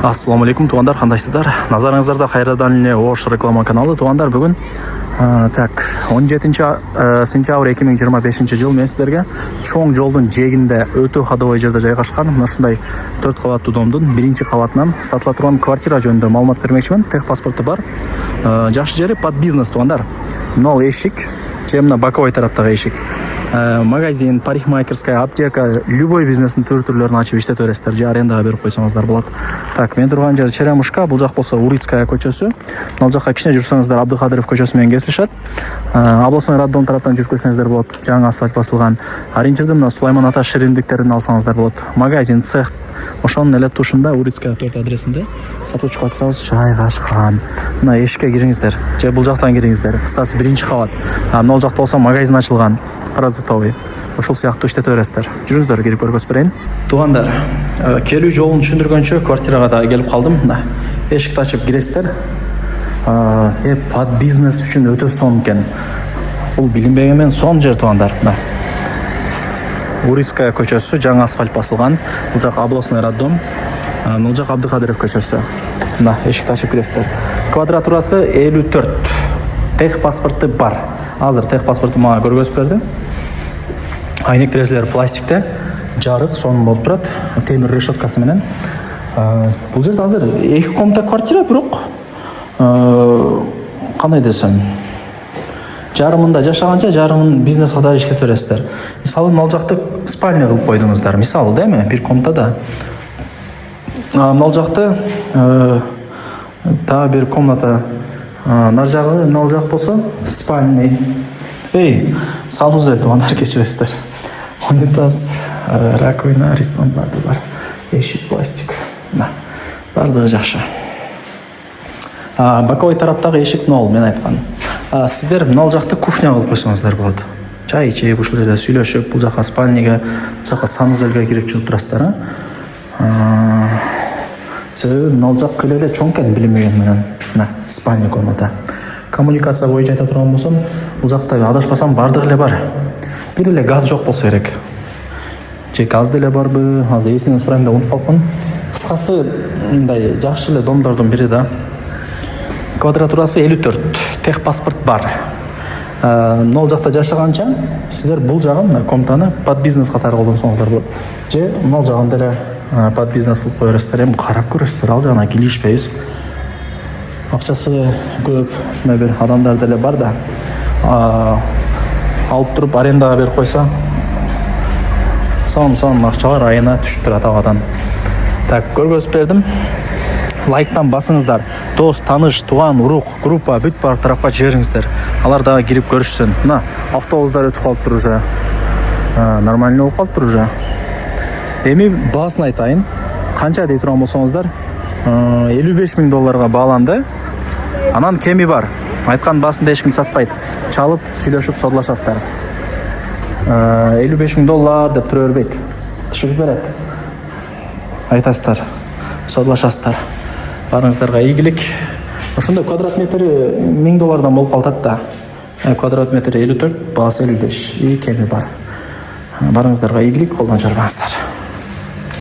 Ассаламу алейкум, туғандар, қандайсыздар? Назарыңыздарда қайрадан эле Ош реклама каналы. Туғандар, бүгін 17 сентябрь 2025 жыл мен сіздерге чоң жолдың жегінде өтө ходовой жерде жайгашкан мындай 4 кабаттуу домдун биринчи кабатынан сатыла турган квартира жөнүндө маалымат бермекчимин. Тех паспорты бар. Жакшы жери под бизнес, туғандар. Мына эшик, же мына боковой тараптагы эшик. Магазин, парикмахерская, аптека, любой бизнестин түрлөрүн ачып иштете бересиздер, же арендага берип койсоңуздар болот. Так, мен турган жер Черемушка, бул жак болсо Урицкая көчөсү. Мына жакка кичине жүрсөңүздөр Абдыкадыров көчөсү менен кесилишет. Областной роддом тараптан жүрүп келсеңиздер болот. Жаңы асфальт басылган. Ориентирди мына Сулайман ата шириндиктерин алсаңыздар болот. Магазин, цех, ошонун эле тушунда Урицкая 4 адресинде сатуучу квартирабыз жайгашкан. Мына эшикке кириңиздер, же бул жактан кириңиздер. Кыскасы биринчи кабат. Мына жакта болсо магазин ачылган. Продуктовый. Ошол сыяктуу иштете бересиздер. Жүрүңүздөр, кирип көргөзүп берейин. Туугандар, келүү жолун түшүндүргөнчө квартирага да келип калдым. Мына эшикти ачып киресиздер. Под бизнес үчүн өтө сонун экен. Бул билинбеген мен сонун жер, туугандар. Мына Урицкая көчөсү, жаңы асфальт басылган. Бул жак областной роддом. Бул жак Абдыкадыров көчөсү. Мына эшикти ачып киресиздер. Квадратурасы 54. Тех паспорты бар. Азыр тех паспорту мага көргөзүп берди. Айнек терезелер пластикте, жарык сонун болуп турат, темир решеткасы менен. Бул жерде азыр 2 комната квартира, бирок кандай десем, жарымында жашаганча, жарымын бизнес катары иштете бересиздер. Мисалы, мына жакты спальня кылып койдуңуздар. Мисалы, деме, бир комнатада. Мына жакты дагы бир комната. Нар жагы, мына жак болсо спальный. Санузел, туугандар, кечиресиздер. Унитаз, раковина, ресторан бар. Эшик, пластик. Бардыгы жакшы. Боковой тараптагы эшик нол, мен айткан. Сиздер мына жакты кухня кылып койсоңуздар болот. Чай ичип, ушул жерде сүйлөшүп, бул жака спальняга, бул жака санузелге кирип чыгып турасыздар. Себеби мына жак эле чоң экен, билинбеген менен. Спальня комната. Коммуникация боюнча айта турган болсом, бул жакта адашпасам бардыгы эле бар. Бир эле газ жок болсо керек. Же газ деле барбы? Азыр эсинен сурайм да унутуп калгам. Кыскасы, мындай жакшы эле домдордун бири да. Квадратурасы 54. Тех паспорт бар. Нол жакта жашаганча, сиздер бул жагын комнатаны под бизнес катары колдонсоңуздар болот. Же мына жагын деле под бизнес кылып кое бересиздер. Эми карап көрөсүздөр, ал жагына килишпейбиз. Акчасы көп, ушундай бир адамдар деле бар да. Алып туруп арендага берип койсо, сонун акчалар айына түшүп турат абадан. Так, көргөзүп бердим. Лайктан басыңыздар. Дос, таныш, туган, урук, группа бүт бар тарапка жибериңиздер. Алар дагы кирип көрүшсүн. Мына автобустар өтүп калыптыр уже. Нормально болуп калыптыр уже. Эми баасын айтайын. Канча дей турган болсоңуздар, $55,000 бааланды. Анан кеми бар. Айткан баасында эч ким сатпайт. Чалып, сүйлөшүп содулашасыздар. $55,000 деп тура бербейт. Түшүрүп берет. Айтасыздар, содулашасыздар. Барыңыздарга ийгилик. Ошондой квадрат метри $1,000 болуп калат да. Квадрат метри 54, баасы 55. И кеми бар. Барыңыздарга ийгилик, колдон жарбаңыздар.